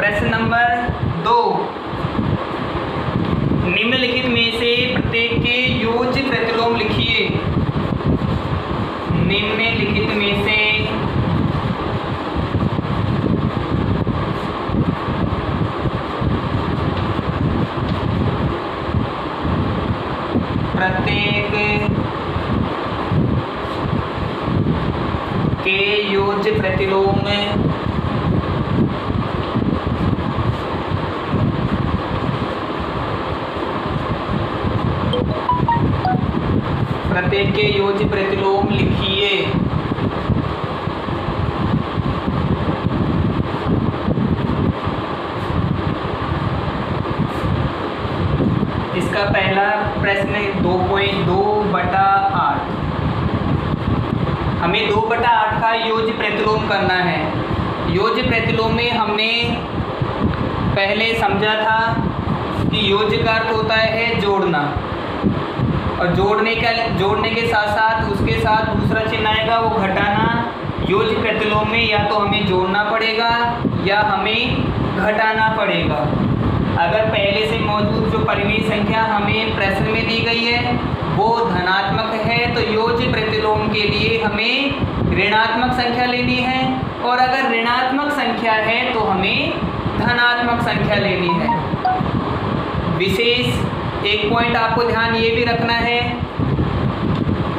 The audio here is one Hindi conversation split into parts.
प्रश्न नंबर 2, निम्नलिखित में से प्रत्येक के योज्य प्रतिलोम लिखिए। निम्नलिखित में से प्रत्येक के योज्य प्रतिलोम प्रत्येक के योज्य प्रतिलोम लिखिए। इसका पहला प्रश्न 2.2/8। हमें 2/8 का योज्य प्रतिलोम करना है। योज्य प्रतिलोम में हमने पहले समझा था कि योज्य का अर्थ होता है जोड़ना, और जोड़ने के साथ साथ उसके साथ दूसरा चिन्ह आएगा वो घटाना। योज्य प्रतिलोम में या तो हमें जोड़ना पड़ेगा या हमें घटाना पड़ेगा। अगर पहले से मौजूद जो परिमेय संख्या हमें प्रश्न में दी गई है वो धनात्मक है तो योज्य प्रतिलोम के लिए हमें ऋणात्मक संख्या लेनी है, और अगर ऋणात्मक संख्या है तो हमें धनात्मक संख्या लेनी है। विशेष एक पॉइंट आपको ध्यान ये भी रखना है,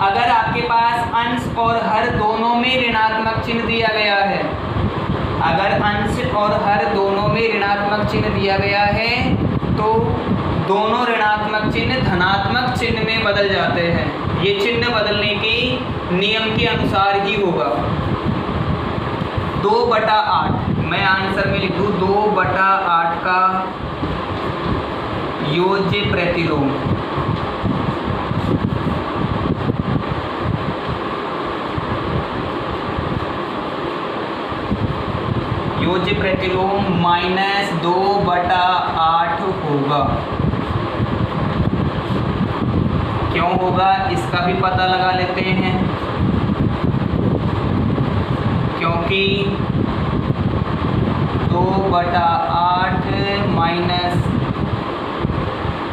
अगर आपके पास अंश और हर दोनों में ऋणात्मक चिन्ह दिया गया है, अगर अंश और हर दोनों में ऋणात्मक चिन्ह दिया गया है तो दोनों ऋणात्मक चिन्ह धनात्मक चिन्ह में बदल जाते हैं। ये चिन्ह बदलने के नियम के अनुसार ही होगा। 2/8 मैं आंसर में लिख दूँ 2/8 का योज्य प्रतिलोम। योज्य प्रतिलोम -2/8 होगा। क्यों होगा इसका भी पता लगा लेते हैं, क्योंकि 2/8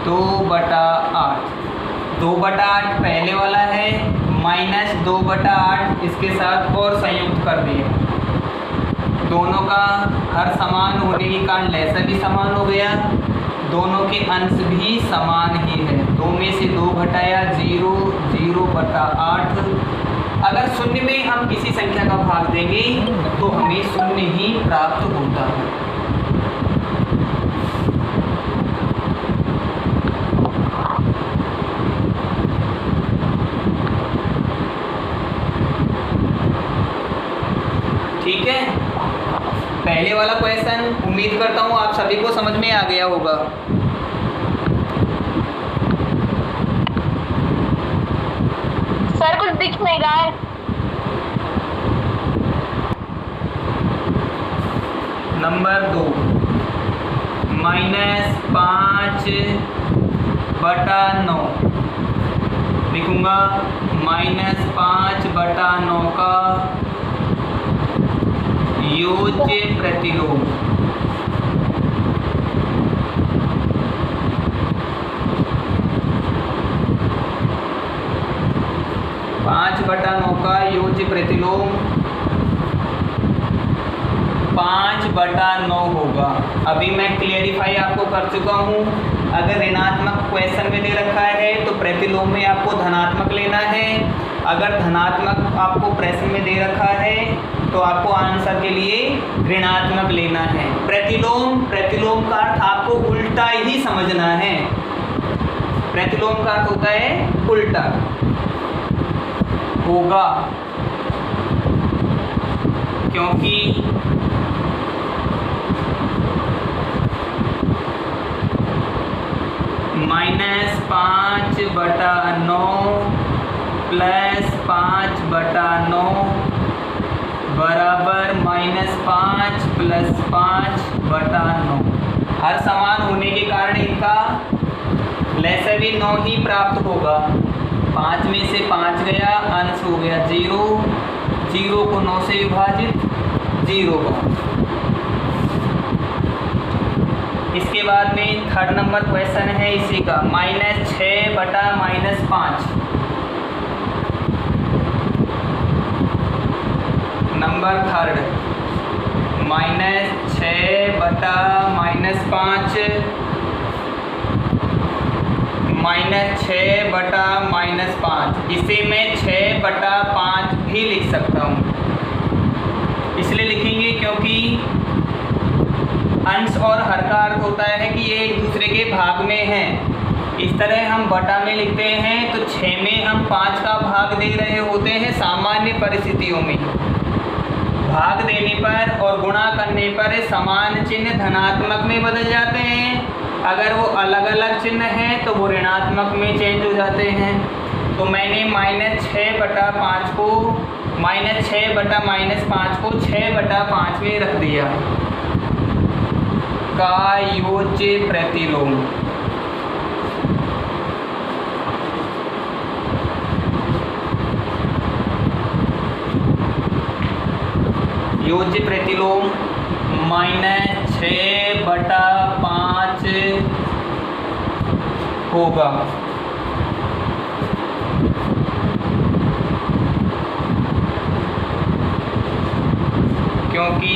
-2/8 2/8 पहले वाला है, -2/8 इसके साथ और संयुक्त कर दिए। दोनों का हर समान होने के कारण लैसा भी समान हो गया, दोनों के अंश भी समान ही है। 2 में से 2 घटाया 0, 0/8। अगर शून्य में हम किसी संख्या का भाग देंगे तो हमें शून्य ही प्राप्त होता है। ठीक है, पहले वाला क्वेश्चन उम्मीद करता हूँ आप सभी को समझ में आ गया होगा। सर कुछ दिख नहीं रहा है। नंबर 2 -5/9 लिखूंगा। -5/9 का योज्य प्रतिलोम। का योज्य प्रतिलोम 5/9 होगा। अभी मैं क्लियरिफाई आपको कर चुका हूँ। अगर ऋणात्मक क्वेश्चन में दे रखा है तो प्रतिलोम में आपको धनात्मक लेना है, अगर धनात्मक आपको प्रश्न में दे रखा है तो आपको आंसर के लिए ऋणात्मक लेना है। प्रतिलोम का अर्थ आपको उल्टा ही समझना है। प्रतिलोम का अर्थ होता है उल्टा होगा, क्योंकि -5/9 +5/9 बराबर -5 + 5/9। हर समान होने के कारण इनका लैसवी 9 ही प्राप्त होगा। 5 में से 5 गया, अंश हो गया 0, 0 को 9 से विभाजित 0 का बाद में थर्ड नंबर क्वेश्चन है इसी का, -6/-5। Number third, -6/-5, -6/-5। इसे मैं 6/5 भी लिख सकता हूँ। इसलिए लिखेंगे क्योंकि अंश और हर का अर्थ होता है कि ये एक दूसरे के भाग में हैं। इस तरह हम बटा में लिखते हैं तो 6 में हम 5 का भाग दे रहे होते हैं सामान्य परिस्थितियों में। भाग देने पर और गुणा करने पर समान चिन्ह धनात्मक में बदल जाते हैं। अगर वो अलग अलग चिन्ह हैं तो वो ऋणात्मक में चेंज हो जाते हैं। तो मैंने -6/5 को -6/-5 को 6/5 में रख दिया। का योज्य प्रतिलोम। योज्य प्रतिलोम -6/5 होगा। क्योंकि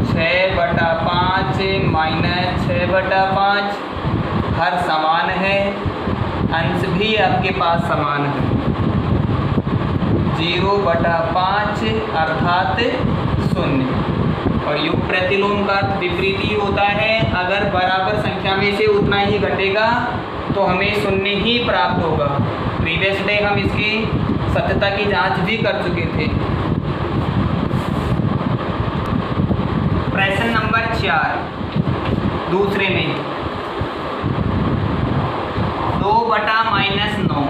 6/5 -6/5 हर समान है, अंश भी आपके पास समान है। 0/5 अर्थात 0। और योग प्रतिलोम का अर्थ विपरीत ही होता है। अगर बराबर संख्या में से उतना ही घटेगा तो हमें 0 ही प्राप्त होगा। प्रीवियस डे हम इसकी सत्यता की जांच भी कर चुके थे। प्रश्न नंबर 4 दूसरे में 2/-9।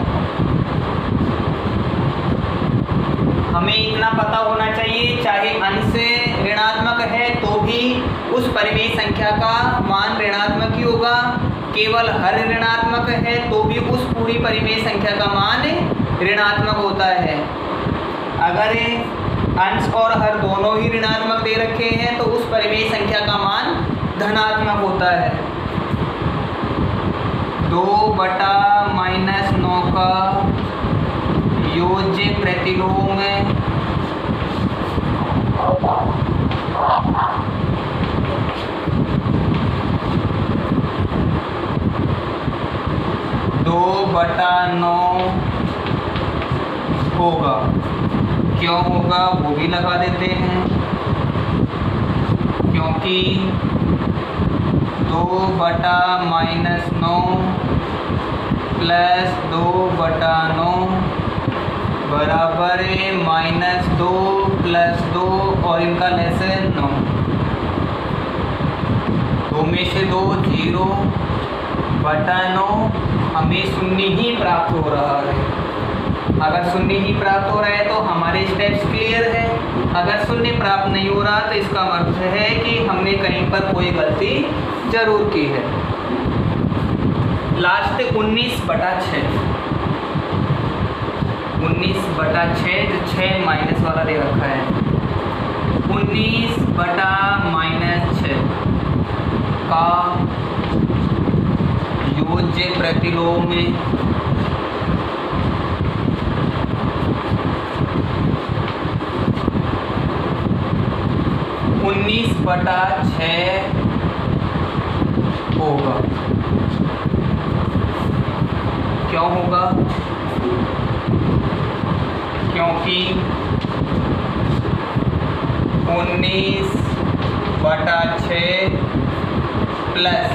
हमें इतना पता होना चाहिए, चाहे अंश ऋणात्मक है तो भी उस परिमेय संख्या का मान ऋणात्मक ही होगा। केवल हर ऋणात्मक है तो भी उस पूरी परिमेय संख्या का मान ऋणात्मक होता है। अगर अंश और हर दोनों ही ऋणात्मक दे रखे हैं तो उस परिमेय संख्या का मान धनात्मक होता है। 2/-9 का योज्य प्रतिलोम 2/9 होगा। क्यों होगा वो भी लगा देते हैं। क्योंकि 2/-9 प्लस 2/9 बराबर -2 + 2 और इनका लेसन 9। 2 में से 2 0/9 हमें 0 ही प्राप्त हो रहा है। अगर 0 ही प्राप्त हो रहा है तो हमारे स्टेप्स क्लियर है। अगर 0 प्राप्त नहीं हो रहा तो इसका अर्थ है कि हमने कहीं पर कोई गलती जरूर की है। लास्ट 19/6। 19/6 जो 6 माइनस वाला दे रखा है। 19/-6 का योज्य प्रतिलोम में 19/6 होगा। क्यों होगा? क्योंकि 19/6 प्लस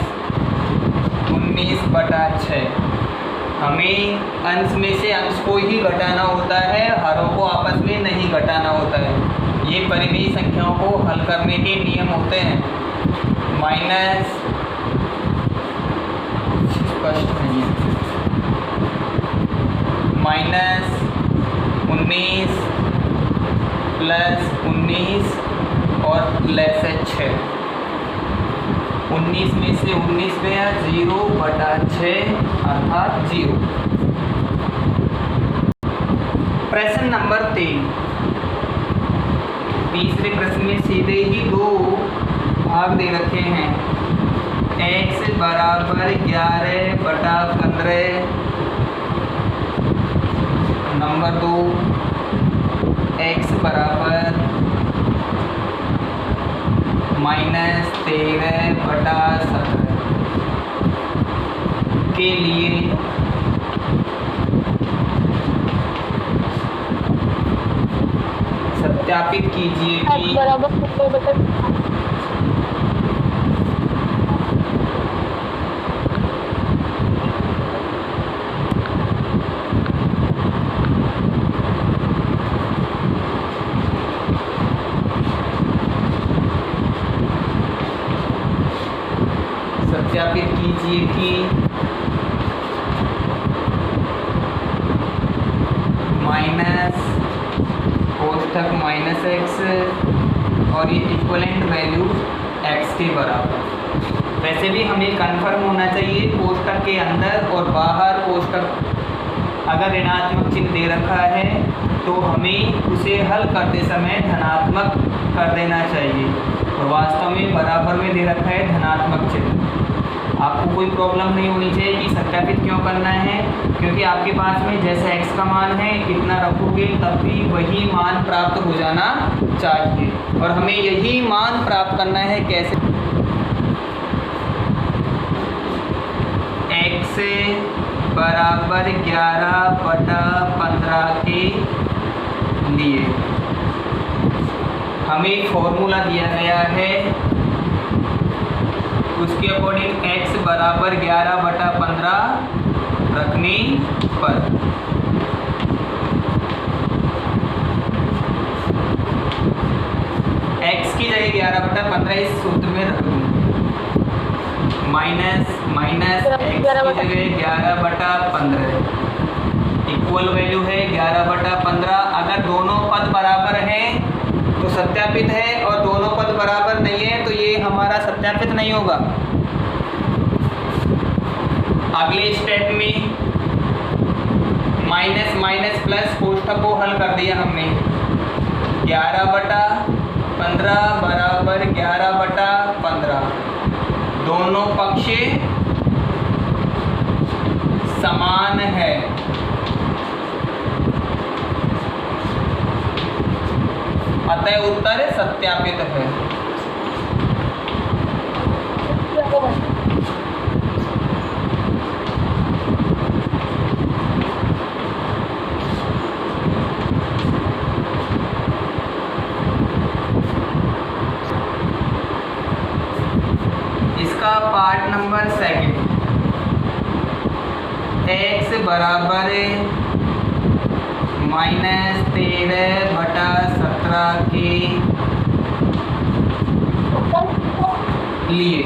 19/6 हमें अंश में से अंश को ही घटाना होता है, हरों को आपस में नहीं घटाना होता है। ये परिमेय संख्याओं को हल करने के नियम होते हैं। माइनस स्पष्ट नहीं है। -19 प्लस 19 और प्लस 6। 19 में से 19 गया 0/6 अर्थात 0। प्रश्न नंबर 3। तीसरे प्रश्न में सीधे ही 2 भाग दे रखे हैं। x बराबर 11/15। नंबर 2 x बराबर -13/17 के लिए सत्यापित कीजिए कि माइनस कोष्ठक -x और ये इक्वलेंट वैल्यू x के बराबर। वैसे भी हमें कंफर्म होना चाहिए कोष्ठक के अंदर और बाहर कोष्ठक अगर ऋणात्मक चिन्ह दे रखा है तो हमें उसे हल करते समय धनात्मक कर देना चाहिए, और वास्तव में बराबर में दे रखा है धनात्मक चिन्ह। आपको कोई प्रॉब्लम नहीं होनी चाहिए कि सत्यापित क्यों करना है, क्योंकि आपके पास में जैसे x का मान है इतना रखोगे तब भी वही मान प्राप्त हो जाना चाहिए, और हमें यही मान प्राप्त करना है। कैसे? x बराबर 11/15 के लिए हमें फॉर्मूला दिया गया है, उसके अकॉर्डिंग x बराबर 11/15 रखने पर x की जगह 11/15 इस सूत्र में रख दूँ, माइनस x की जगह 11/15 इक्वल वैल्यू है 11/15। अगर दोनों पद बराबर हैं तो सत्यापित है, और दोनों पद बराबर नहीं है तो ये हमारा सत्यापित नहीं होगा। अगले स्टेप में माइनस प्लस कोष्ठक को हल कर दिया हमने। 11/15 बराबर 11/15, दोनों पक्ष समान है, अतः उत्तर सत्यापित है। इसका पार्ट नंबर 2, x बराबर -13/17 के लिए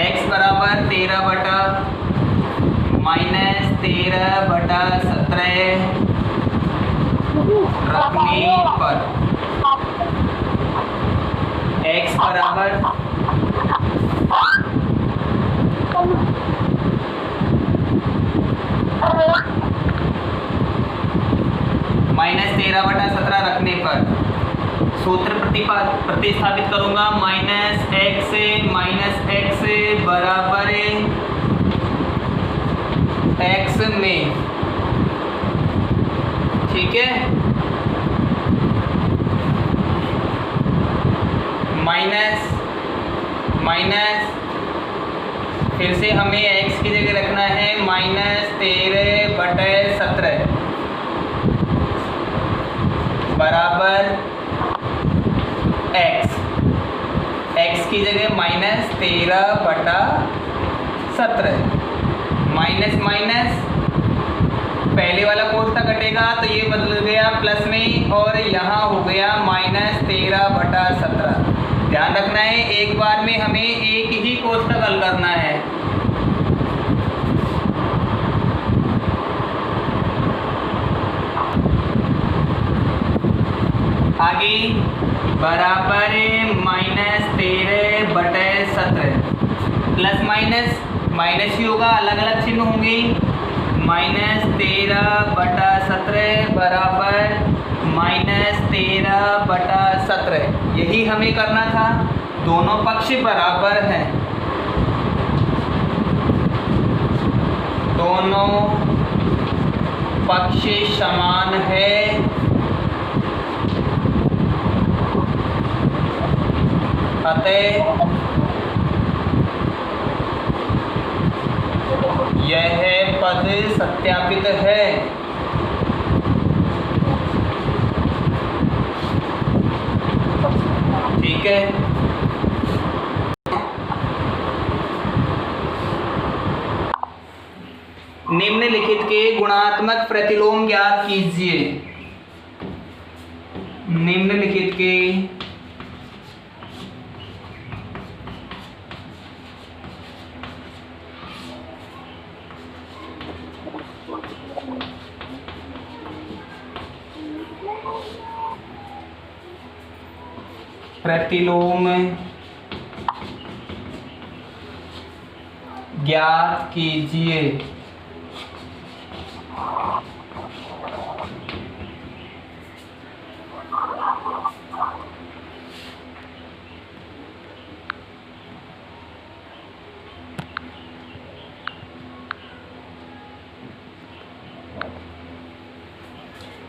x बराबर 13/17 रखने पर x बराबर -13/17 रखने पर सूत्र प्रतिस्थापित करूंगा। -x बराबर x में, ठीक है, माइनस फिर से हमें x की जगह रखना है -13/17 बराबर x की जगह -13/17, माइनस पहले वाला कोष्ठक कटेगा तो ये बदल गया प्लस में, और यहाँ हो गया -13/17। ध्यान रखना है एक बार में हमें एक ही कोष्ठक हल करना है। आगे बराबर -13/17 प्लस माइनस ही होगा, अलग अलग चिन्ह होंगे। -13/17 बराबर -13/17। यही हमें करना था। दोनों पक्ष बराबर हैं, दोनों पक्ष समान है, अतः यह पद सत्यापित है। ठीक है। निम्नलिखित के गुणात्मक प्रतिलोम ज्ञात कीजिए। निम्नलिखित के प्रतिलोम ज्ञात कीजिए।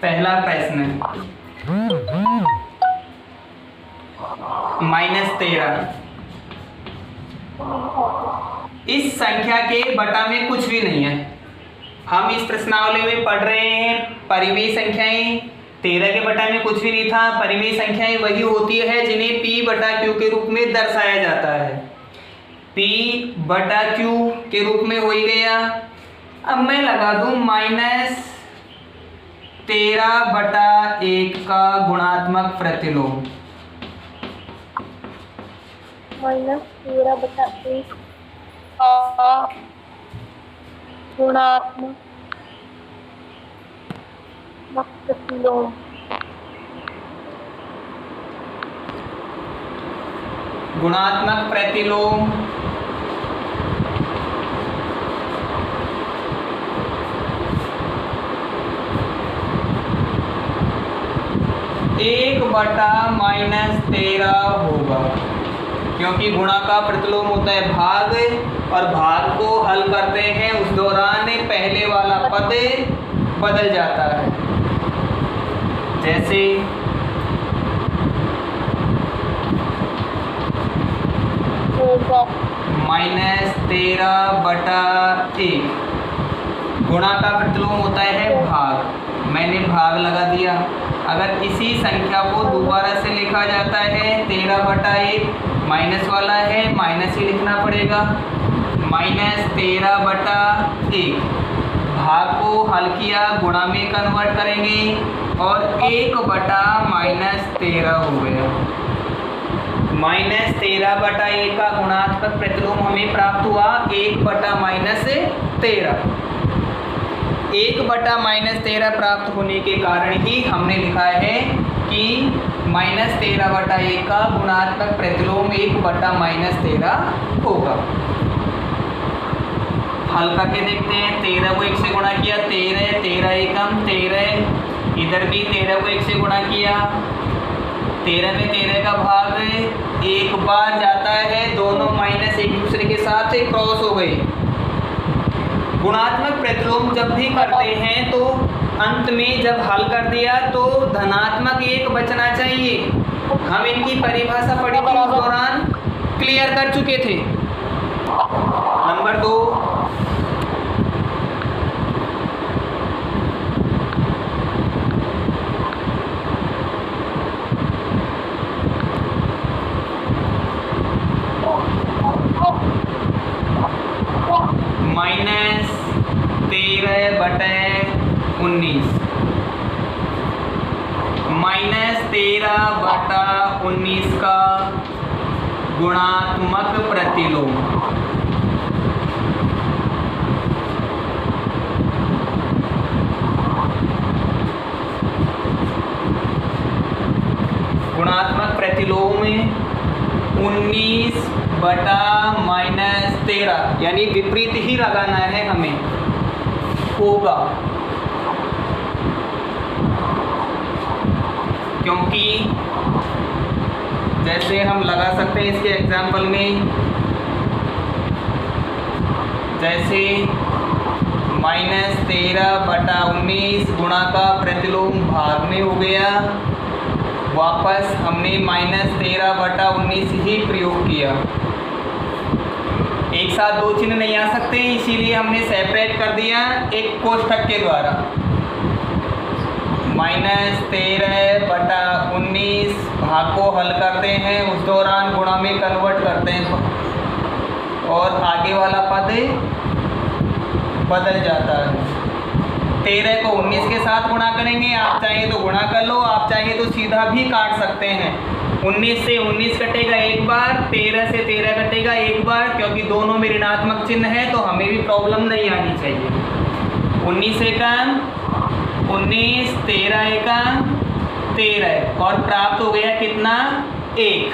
पहला प्रश्न, -13 इस संख्या के बटा में कुछ भी नहीं है। हम इस प्रश्नावली में पढ़ रहे हैं परिमेय संख्याएं। 13 के बटा में कुछ भी नहीं था। परिमेय संख्याएं वही होती है जिन्हें P/Q के रूप में दर्शाया जाता है। P/Q के रूप में हो ही गया। अब मैं लगा दूं -13/1 का गुणात्मक प्रतिलोम। -13/1 का गुणात्मक प्रतिलोम। गुणात्मक प्रतिलोम (1/-13) होगा, क्योंकि गुणा का प्रतिलोम होता है भाग, और भाग को हल करते हैं उस दौरान पहले वाला पद बदल जाता है। जैसे -13/1 गुणा का प्रतिलोम होता है भाग। मैंने भाग लगा दिया। अगर इसी संख्या को दोबारा से लिखा जाता है 13/1, माइनस वाला है, माइनस ही लिखना पड़ेगा। -13/1 भाग को हल किया, गुणा में कन्वर्ट करेंगे और 1/-13 हो गया। -13/1 का गुणात्मक प्रतिलोम हमें प्राप्त हुआ 1/-13। 1/-13 प्राप्त होने के कारण ही हमने लिखा है कि -13/1 का गुणात्मक प्रतिलोम 1/-13 होगा। हल करके देखते हैं। 13 को 1 से गुणा किया, 13, 13 एकम 13, इधर भी 13 को 1 से गुणा किया, 13 में 13 का भाग एक बार जाता है, दोनों माइनस एक दूसरे के साथ क्रॉस हो गए। गुणात्मक प्रतिलोम जब भी करते हैं तो अंत में जब हल कर दिया तो धनात्मक 1 बचना चाहिए। हम इनकी परिभाषा पढ़ी थी, उस दौरान क्लियर कर चुके थे। नंबर 2, -13/19 -13/19 का गुणात्मक प्रतिलोम। गुणात्मक प्रतिलोम 19/-13, यानी विपरीत ही लगाना है हमें। होगा, क्योंकि जैसे हम लगा सकते हैं इसके एग्जाम्पल में, जैसे -13/19 गुणा का प्रतिलोम भाग में हो गया, वापस हमने -13/19 ही प्रयोग किया। एक साथ दो चिन्ह नहीं आ सकते, इसीलिए हमने सेपरेट कर दिया एक कोष्ठक के द्वारा। -13/19 भाग को हल करते हैं, उस दौरान गुणा में कन्वर्ट करते हैं और आगे वाला पद बदल जाता है। 13 को 19 के साथ गुणा करेंगे, आप चाहे तो गुणा कर लो, आप चाहे तो सीधा भी काट सकते हैं। 19 से 19 कटेगा एक बार, 13 से 13 कटेगा एक बार, क्योंकि दोनों में ऋणात्मक चिन्ह है तो हमें भी प्रॉब्लम नहीं आनी चाहिए। 19 एकम 19, 13 एकम 13 और प्राप्त हो गया कितना? 1।